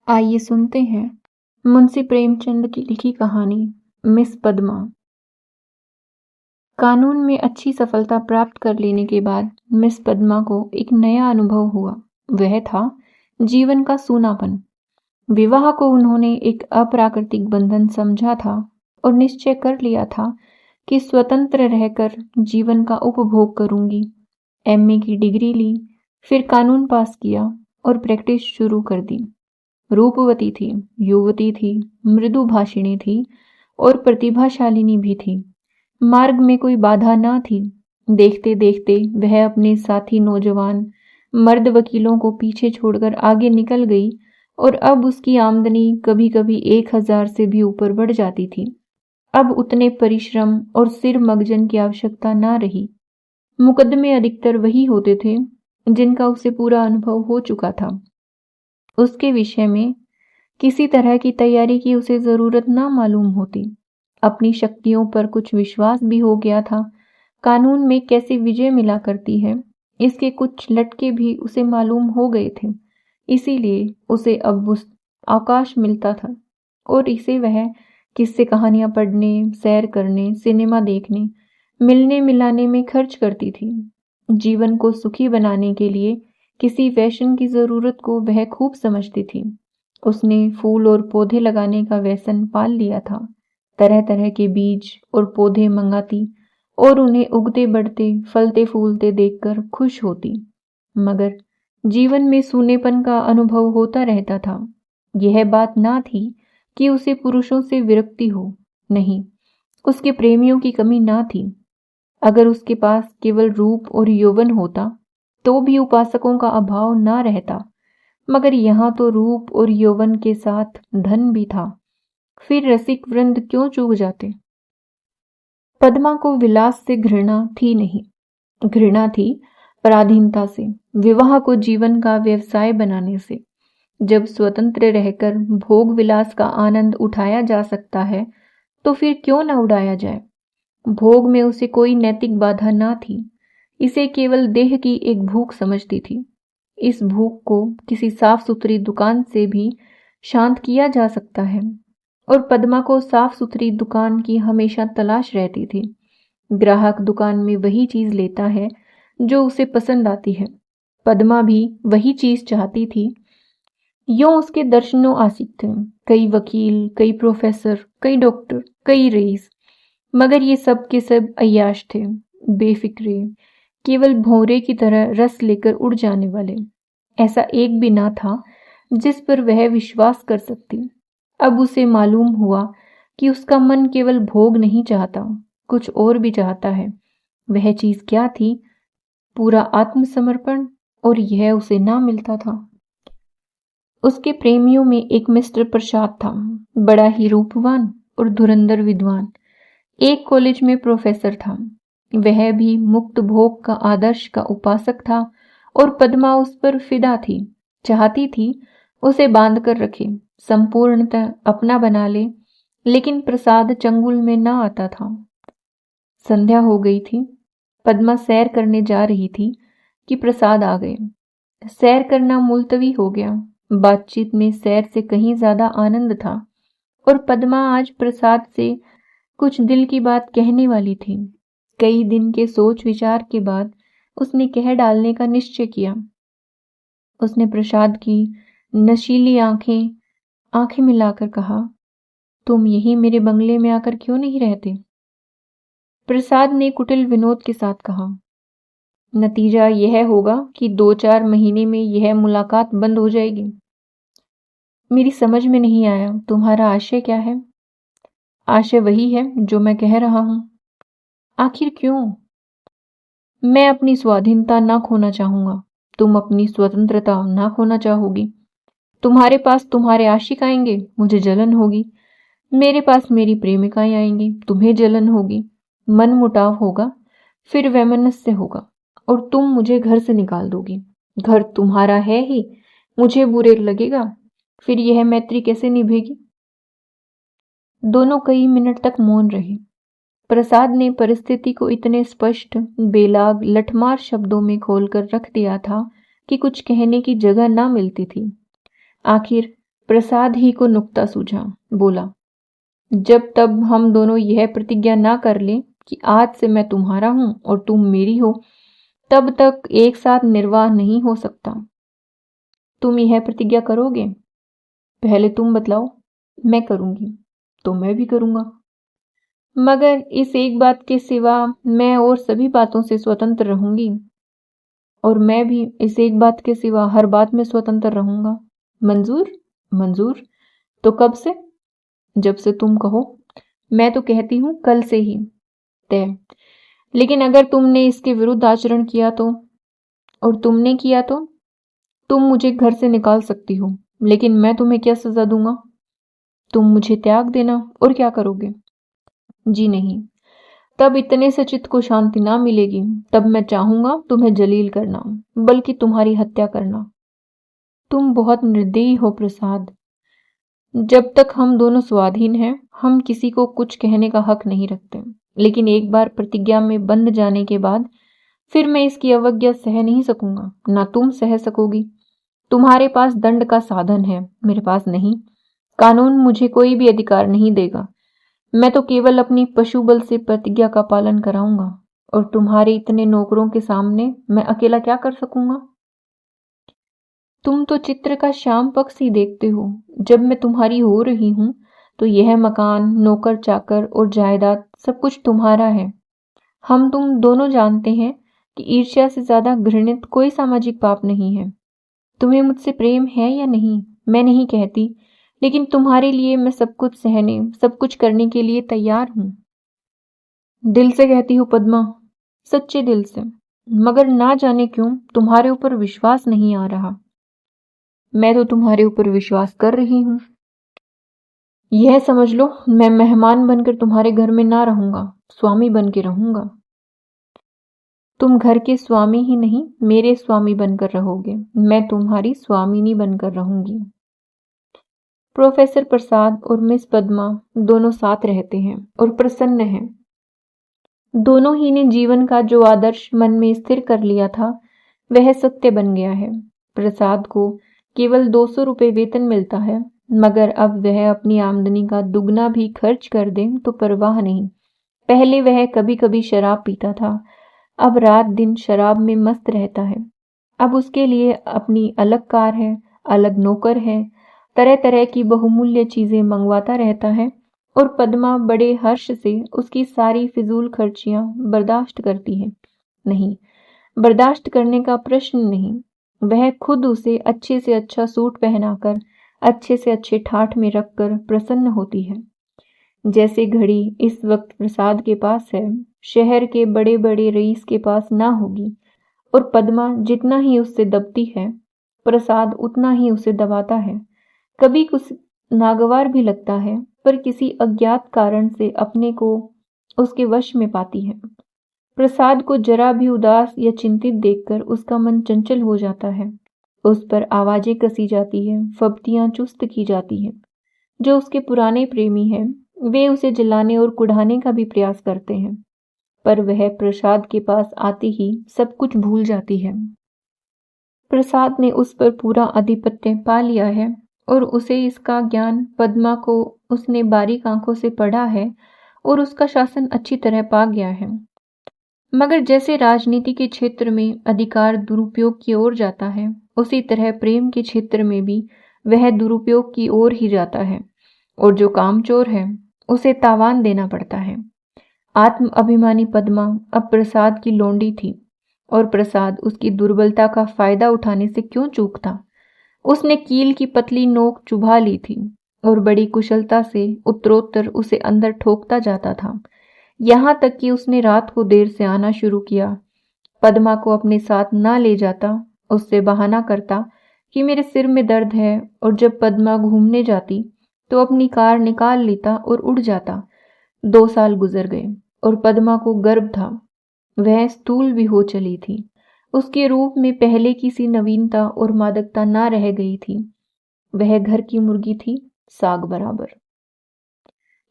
आइए सुनते हैं मुंशी प्रेमचंद की लिखी कहानी मिस पद्मा। कानून में अच्छी सफलता प्राप्त कर लेने के बाद मिस पद्मा को एक नया अनुभव हुआ। वह था जीवन का सूनापन। विवाह को उन्होंने एक अप्राकृतिक बंधन समझा था और निश्चय कर लिया था कि स्वतंत्र रहकर जीवन का उपभोग करूंगी। एमए की डिग्री ली, फिर कानून पास किया और प्रैक्टिस शुरू कर दी। रूपवती थी, युवती थी, मृदु भाषिणी थी और प्रतिभाशालिनी भी थी। मार्ग में कोई बाधा न थी। देखते देखते वह अपने साथी नौजवान मर्द वकीलों को पीछे छोड़कर आगे निकल गई और अब उसकी आमदनी कभी कभी 1,000 से भी ऊपर बढ़ जाती थी। अब उतने परिश्रम और सिर मगजन की आवश्यकता न रही। मुकदमे अधिकतर वही होते थे जिनका उसे पूरा अनुभव हो चुका था। उसके विषय में किसी तरह की तैयारी की उसे जरूरत ना मालूम होती। अपनी शक्तियों पर कुछ विश्वास भी हो गया था। कानून में कैसे विजय मिला करती है, इसके कुछ लटके भी उसे मालूम हो गए थे। इसीलिए उसे अब उस अवकाश मिलता था और इसे वह किस्से कहानियां पढ़ने, सैर करने, सिनेमा देखने, मिलने मिलाने में खर्च करती थी। जीवन को सुखी बनाने के लिए किसी फैशन की जरूरत को वह खूब समझती थी। उसने फूल और पौधे लगाने का व्यसन पाल लिया था। तरह तरह के बीज और पौधे मंगाती और उन्हें उगते बढ़ते फलते फूलते देखकर खुश होती। मगर जीवन में सूनेपन का अनुभव होता रहता था। यह बात ना थी कि उसे पुरुषों से विरक्ति हो, नहीं, उसके प्रेमियों की कमी ना थी। अगर उसके पास केवल रूप और यौवन होता तो भी उपासकों का अभाव ना रहता। मगर यहाँ तो रूप और यौवन के साथ धन भी था। फिर रसिक वृंद क्यों चूक जाते। पद्मा को विलास से घृणा थी नहीं, घृणा थी पराधीनता से, विवाह को जीवन का व्यवसाय बनाने से। जब स्वतंत्र रहकर भोग विलास का आनंद उठाया जा सकता है तो फिर क्यों न उड़ाया जाए। भोग में उसे कोई नैतिक बाधा ना थी। इसे केवल देह की एक भूख समझती थी। इस भूख को किसी साफ सुथरी दुकान से भी शांत किया जा सकता है और पद्मा को साफ सुथरी दुकान की हमेशा तलाश रहती थी। ग्राहक दुकान में वही चीज लेता है जो उसे पसंद आती है। पद्मा भी वही चीज चाहती थी। यूं उसके दर्शनों आशिक थे, कई वकील, कई प्रोफेसर, कई डॉक्टर, कई रईस। मगर ये सब के सब अय्याश थे, बेफिक्रे, केवल भौरे की तरह रस लेकर उड़ जाने वाले। ऐसा एक भी ना था जिस पर वह विश्वास कर सकती। अब उसे मालूम हुआ कि उसका मन केवल भोग नहीं चाहता, कुछ और भी चाहता है। वह चीज क्या थी? पूरा आत्मसमर्पण, और यह उसे ना मिलता था। उसके प्रेमियों में एक मिस्टर प्रसाद था, बड़ा ही रूपवान और धुरंधर विद्वान। एक कॉलेज में प्रोफेसर था। वह भी मुक्त भोग का आदर्श का उपासक था और पद्मा उस पर फिदा थी। चाहती थी उसे बांध कर रखे, संपूर्णतः अपना बना ले। लेकिन प्रसाद चंगुल में ना आता था। संध्या हो गई थी। पद्मा सैर करने जा रही थी कि प्रसाद आ गए। सैर करना मुलतवी हो गया। बातचीत में सैर से कहीं ज्यादा आनंद था और पद्मा आज प्रसाद से कुछ दिल की बात कहने वाली थी। कई दिन के सोच विचार के बाद उसने कह डालने का निश्चय किया। उसने प्रसाद की नशीली आंखें मिलाकर कहा, तुम यही मेरे बंगले में आकर क्यों नहीं रहते? प्रसाद ने कुटिल विनोद के साथ कहा, नतीजा यह होगा कि 2-4 महीने में यह मुलाकात बंद हो जाएगी। मेरी समझ में नहीं आया, तुम्हारा आशय क्या है? आशय वही है जो मैं कह रहा हूं। आखिर क्यों? मैं अपनी स्वाधीनता ना खोना चाहूंगा, तुम अपनी स्वतंत्रता ना खोना चाहोगी। तुम्हारे पास तुम्हारे आशिक आएंगे, मुझे जलन होगी। मेरे पास मेरी प्रेमिकाएं आएंगी, तुम्हें जलन होगी। मन मुटाव होगा, फिर वैमनस्य होगा और तुम मुझे घर से निकाल दोगी। घर तुम्हारा है ही, मुझे बुरे लगेगा, फिर यह मैत्री कैसे निभेगी? दोनों कई मिनट तक मौन रहे। प्रसाद ने परिस्थिति को इतने स्पष्ट, बेलाग, लठमार शब्दों में खोलकर रख दिया था कि कुछ कहने की जगह ना मिलती थी। आखिर प्रसाद ही को नुक्ता सूझा। बोला, जब तब हम दोनों यह प्रतिज्ञा ना कर लें कि आज से मैं तुम्हारा हूं और तुम मेरी हो, तब तक एक साथ निर्वाह नहीं हो सकता। तुम यह प्रतिज्ञा करोगे? पहले तुम बतलाओ। मैं करूंगी। तो मैं भी करूंगा, मगर इस एक बात के सिवा मैं और सभी बातों से स्वतंत्र रहूंगी। और मैं भी इस एक बात के सिवा हर बात में स्वतंत्र रहूंगा। मंजूर? मंजूर। तो कब से? जब से तुम कहो। मैं तो कहती हूं कल से ही। तय। लेकिन अगर तुमने इसके विरुद्ध आचरण किया तो? और तुमने किया तो? तुम मुझे घर से निकाल सकती हो, लेकिन मैं तुम्हें क्या सजा दूंगा? तुम मुझे त्याग देना, और क्या करोगे? जी नहीं, तब इतने से चित्त को शांति ना मिलेगी। तब मैं चाहूंगा तुम्हें जलील करना, बल्कि तुम्हारी हत्या करना। तुम बहुत निर्दयी हो प्रसाद। जब तक हम दोनों स्वाधीन हैं, हम किसी को कुछ कहने का हक नहीं रखते। लेकिन एक बार प्रतिज्ञा में बंध जाने के बाद फिर मैं इसकी अवज्ञा सह नहीं सकूंगा, ना तुम सह सकोगी। तुम्हारे पास दंड का साधन है, मेरे पास नहीं। कानून मुझे कोई भी अधिकार नहीं देगा। मैं तो केवल अपनी पशु बल से प्रतिज्ञा का पालन कराऊंगा, और तुम्हारे इतने नौकरों के सामने मैं अकेला क्या कर सकूंगा? तुम तो चित्र का श्याम पक्ष ही देखते हो। जब मैं तुम्हारी हो रही हूं तो यह मकान, नौकर चाकर और जायदाद सब कुछ तुम्हारा है। हम तुम दोनों जानते हैं कि ईर्ष्या से ज्यादा घृणित कोई सामाजिक पाप नहीं है। तुम्हें मुझसे प्रेम है या नहीं मैं नहीं कहती, लेकिन तुम्हारे लिए मैं सब कुछ सहने, सब कुछ करने के लिए तैयार हूं। दिल से कहती हूँ पद्मा, सच्चे दिल से। मगर ना जाने क्यों तुम्हारे ऊपर विश्वास नहीं आ रहा। मैं तो तुम्हारे ऊपर विश्वास कर रही हूं। यह समझ लो, मैं मेहमान बनकर तुम्हारे घर में ना रहूंगा, स्वामी बन के रहूंगा। तुम घर के स्वामी ही नहीं, मेरे स्वामी बनकर रहोगे। मैं तुम्हारी स्वामिनी बनकर रहूंगी। प्रोफेसर प्रसाद और मिस पद्मा दोनों साथ रहते हैं और प्रसन्न हैं। दोनों ही ने जीवन का जो आदर्श मन में स्थिर कर लिया था वह सत्य बन गया है। प्रसाद को केवल 200 रुपये वेतन मिलता है, मगर अब वह अपनी आमदनी का दुगना भी खर्च कर दे तो परवाह नहीं। पहले वह कभी कभी शराब पीता था, अब रात दिन शराब में मस्त रहता है। अब उसके लिए अपनी अलग कार है, अलग नौकर है, तरह तरह की बहुमूल्य चीजें मंगवाता रहता है, और पद्मा बड़े हर्ष से उसकी सारी फिजूल खर्चियां बर्दाश्त करती है। नहीं, बर्दाश्त करने का प्रश्न नहीं। वह खुद उसे अच्छे से अच्छा सूट पहनाकर, अच्छे से अच्छे ठाठ में रखकर प्रसन्न होती है। जैसे घड़ी इस वक्त प्रसाद के पास है, शहर के बड़े बड़े रईस के पास ना होगी। और पद्मा जितना ही उससे दबती है, प्रसाद उतना ही उसे दबाता है। कभी कुछ नागवार भी लगता है, पर किसी अज्ञात कारण से अपने को उसके वश में पाती है। प्रसाद को जरा भी उदास या चिंतित देखकर उसका मन चंचल हो जाता है। उस पर आवाजें कसी जाती है, फब्तियां चुस्त की जाती हैं। जो उसके पुराने प्रेमी हैं, वे उसे जलाने और कुढ़ाने का भी प्रयास करते हैं, पर वह प्रसाद के पास आते ही सब कुछ भूल जाती है। प्रसाद ने उस पर पूरा आधिपत्य पा लिया है, और उसे इसका ज्ञान पद्मा को उसने बारीक आंखों से पढ़ा है, और उसका शासन अच्छी तरह पा गया है। मगर जैसे राजनीति के क्षेत्र में अधिकार दुरुपयोग की ओर जाता है, उसी तरह प्रेम के क्षेत्र में भी वह दुरुपयोग की ओर ही जाता है, और जो कामचोर है उसे तावान देना पड़ता है। आत्म अभिमानी पद्मा अब प्रसाद की लोंडी थी, और प्रसाद उसकी दुर्बलता का फायदा उठाने से क्यों चूकता। उसने कील की पतली नोक चुभा ली थी, और बड़ी कुशलता से उत्तरोत्तर उसे अंदर ठोकता जाता था, यहां तक कि उसने रात को देर से आना शुरू किया। पद्मा को अपने साथ ना ले जाता, उससे बहाना करता कि मेरे सिर में दर्द है, और जब पद्मा घूमने जाती तो अपनी कार निकाल लेता और उड़ जाता। 2 साल गुजर गए, और पद्मा को गर्व था। वह स्थूल भी हो चली थी। उसके रूप में पहले की सी नवीनता और मादकता ना रह गई थी। वह घर की मुर्गी थी, साग बराबर।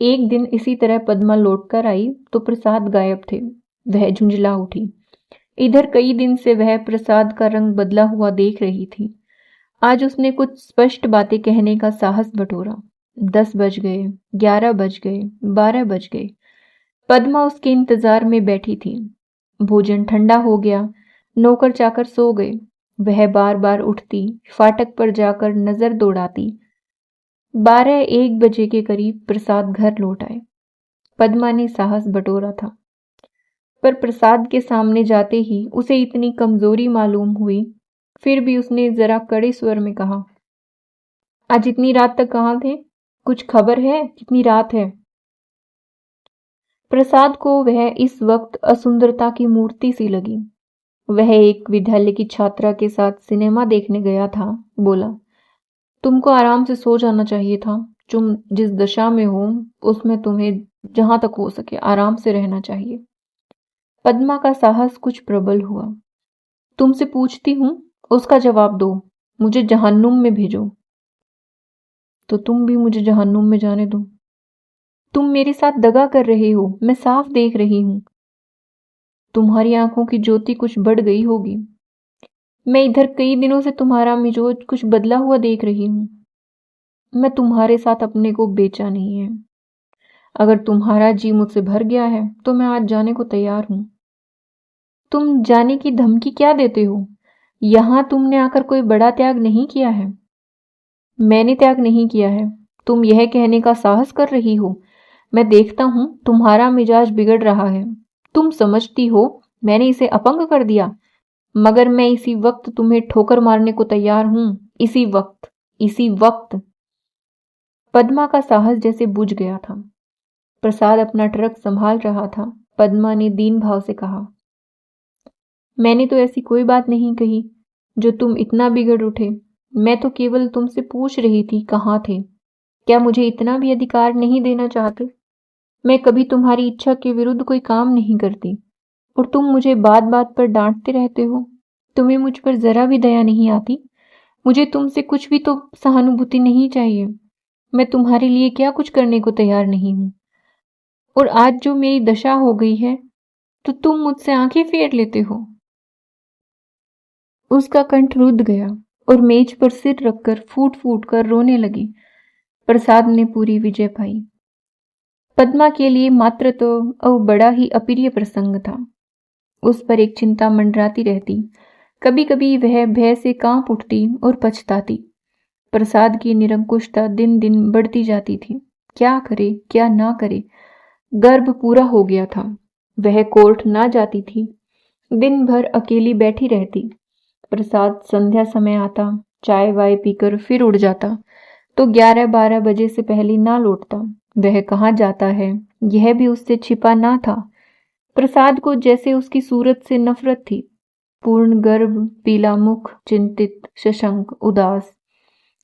एक दिन इसी तरह पद्मा लौटकर आई तो प्रसाद गायब थे। वह झुंझला उठी। इधर कई दिन से वह प्रसाद का रंग बदला हुआ देख रही थी। आज उसने कुछ स्पष्ट बातें कहने का साहस बटोरा। 10 बज गए, 11 बज गए, 12 बज गए। पद्मा उसके इंतजार में बैठी थी। भोजन ठंडा हो गया, नौकर चाकर सो गए। वह बार बार उठती, फाटक पर जाकर नजर दौड़ाती। 12-1 बजे के करीब प्रसाद घर लौट आए। पद्मा ने साहस बटोरा था, पर प्रसाद के सामने जाते ही उसे इतनी कमजोरी मालूम हुई। फिर भी उसने जरा कड़े स्वर में कहा, आज इतनी रात तक कहाँ थे? कुछ खबर है कितनी रात है? प्रसाद को वह इस वक्त असुंदरता की मूर्ति सी लगी। वह एक विद्यालय की छात्रा के साथ सिनेमा देखने गया था। बोला, तुमको आराम से सो जाना चाहिए था। तुम जिस दशा में हो उसमें तुम्हें जहां तक हो सके आराम से रहना चाहिए। पद्मा का साहस कुछ प्रबल हुआ। तुमसे पूछती हूं, उसका जवाब दो। मुझे जहन्नुम में भेजो। तो तुम भी मुझे जहन्नुम में जाने दो। तुम मेरे साथ दगा कर रहे हो, मैं साफ देख रही हूं। तुम्हारी आंखों की ज्योति कुछ बढ़ गई होगी। मैं इधर कई दिनों से तुम्हारा मिजाज कुछ बदला हुआ देख रही हूं। मैं तुम्हारे साथ अपने को बेचा नहीं है। अगर तुम्हारा जी मुझसे भर गया है तो मैं आज जाने को तैयार हूं। तुम जाने की धमकी क्या देते हो? यहां तुमने आकर कोई बड़ा त्याग नहीं किया है। मैंने त्याग नहीं किया है, तुम यह कहने का साहस कर रही हो। मैं देखता हूं तुम्हारा मिजाज बिगड़ रहा है। तुम समझती हो मैंने इसे अपंग कर दिया, मगर मैं इसी वक्त तुम्हें ठोकर मारने को तैयार हूं। इसी वक्त, इसी वक्त। पद्मा का साहस जैसे बुझ गया था। प्रसाद अपना ट्रक संभाल रहा था। पद्मा ने दीन भाव से कहा, मैंने तो ऐसी कोई बात नहीं कही जो तुम इतना बिगड़ उठे। मैं तो केवल तुमसे पूछ रही थी कहाँ थे। क्या मुझे इतना भी अधिकार नहीं देना चाहते? मैं कभी तुम्हारी इच्छा के विरुद्ध कोई काम नहीं करती, और तुम मुझे बात बात पर डांटते रहते हो। तुम्हें मुझ पर जरा भी दया नहीं आती। मुझे तुमसे कुछ भी तो सहानुभूति नहीं चाहिए। मैं तुम्हारे लिए क्या कुछ करने को तैयार नहीं हूं। और आज जो मेरी दशा हो गई है तो तुम मुझसे आंखें फेर लेते हो। उसका कंठ रुद्ध गया और मेज पर सिर रखकर फूट फूट कर रोने लगी। प्रसाद ने पूरी विजय पाई। पद्मा के लिए मात्र तो अब बड़ा ही अप्रिय प्रसंग था। उस पर एक चिंता मंडराती रहती। कभी कभी वह भय से कांप उठती और पछताती। प्रसाद की निरंकुशता दिन दिन बढ़ती जाती थी। क्या करे क्या ना करे। गर्भ पूरा हो गया था। वह कोर्ट ना जाती थी। दिन भर अकेली बैठी रहती। प्रसाद संध्या समय आता, चाय वाय पीकर फिर उड़ जाता, तो 11-12 बजे से पहले ना लौटता। वह कहाँ जाता है यह भी उससे छिपा ना था। प्रसाद को जैसे उसकी सूरत से नफरत थी। पूर्ण गर्भ, पीला मुख, चिंतित, शशंक, उदास।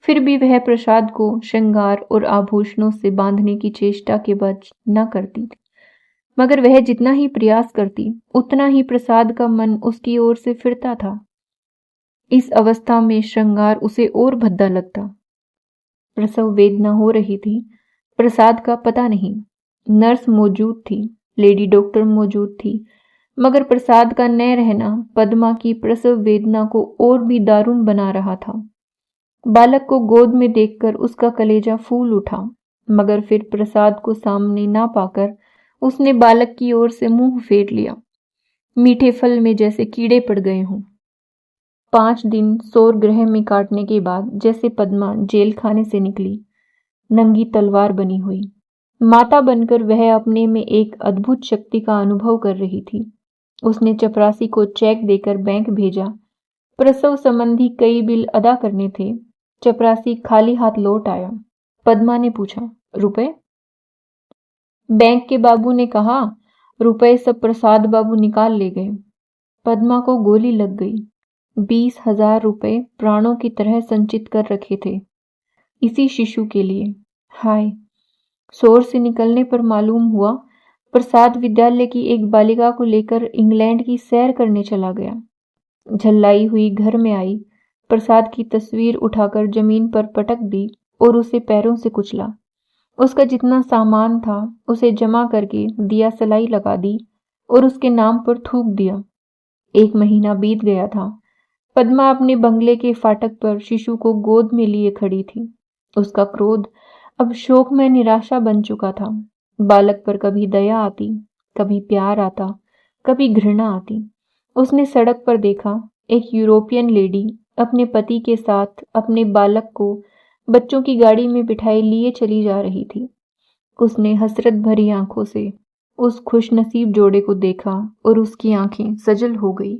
फिर भी वह प्रसाद को श्रृंगार और आभूषणों से बांधने की चेष्टा के बच न करती थी। मगर वह जितना ही प्रयास करती उतना ही प्रसाद का मन उसकी ओर से फिरता था। इस अवस्था में श्रृंगार उसे और भद्दा लगता। प्रसव वेदना हो रही थी। प्रसाद का पता नहीं। नर्स मौजूद थी, लेडी डॉक्टर मौजूद थी, मगर प्रसाद का न रहना पद्मा की प्रसव वेदना को और भी दारुण बना रहा था। बालक को गोद में देखकर उसका कलेजा फूल उठा, मगर फिर प्रसाद को सामने ना पाकर उसने बालक की ओर से मुंह फेर लिया। मीठे फल में जैसे कीड़े पड़ गए हों। 5 दिन सौर गृह में काटने के बाद जैसे पद्मा जेल खाने से निकली, नंगी तलवार बनी हुई। माता बनकर वह अपने में एक अद्भुत शक्ति का अनुभव कर रही थी। उसने चपरासी को चेक देकर बैंक भेजा। प्रसव संबंधी कई बिल अदा करने थे। चपरासी खाली हाथ लौट आया। पद्मा ने पूछा, रुपए? बैंक के बाबू ने कहा, रुपए सब प्रसाद बाबू निकाल ले गए। पद्मा को गोली लग गई। 20,000 रुपए प्राणों की तरह संचित कर रखे थे इसी शिशु के लिए। हाय! शोर से निकलने पर मालूम हुआ प्रसाद विद्यालय की एक बालिका को लेकर इंग्लैंड की सैर करने चला गया। झल्लाई हुई घर में आई, प्रसाद की तस्वीर उठाकर जमीन पर पटक दी और उसे पैरों से कुचला। उसका जितना सामान था उसे जमा करके दिया सलाई लगा दी और उसके नाम पर थूक दिया। 1 महीना बीत गया था। पद्मा अपने बंगले के फाटक पर शिशु को गोद में लिए खड़ी थी। उसका क्रोध अब शोक में निराशा बन चुका था। बालक पर कभी दया आती, कभी प्यार आता, कभी घृणा आती। उसने सड़क पर देखा, एक यूरोपियन लेडी अपने पति के साथ अपने बालक को बच्चों की गाड़ी में बिठाए लिए चली जा रही थी। उसने हसरत भरी आंखों से उस खुशनसीब जोड़े को देखा और उसकी आंखें सजल हो गई।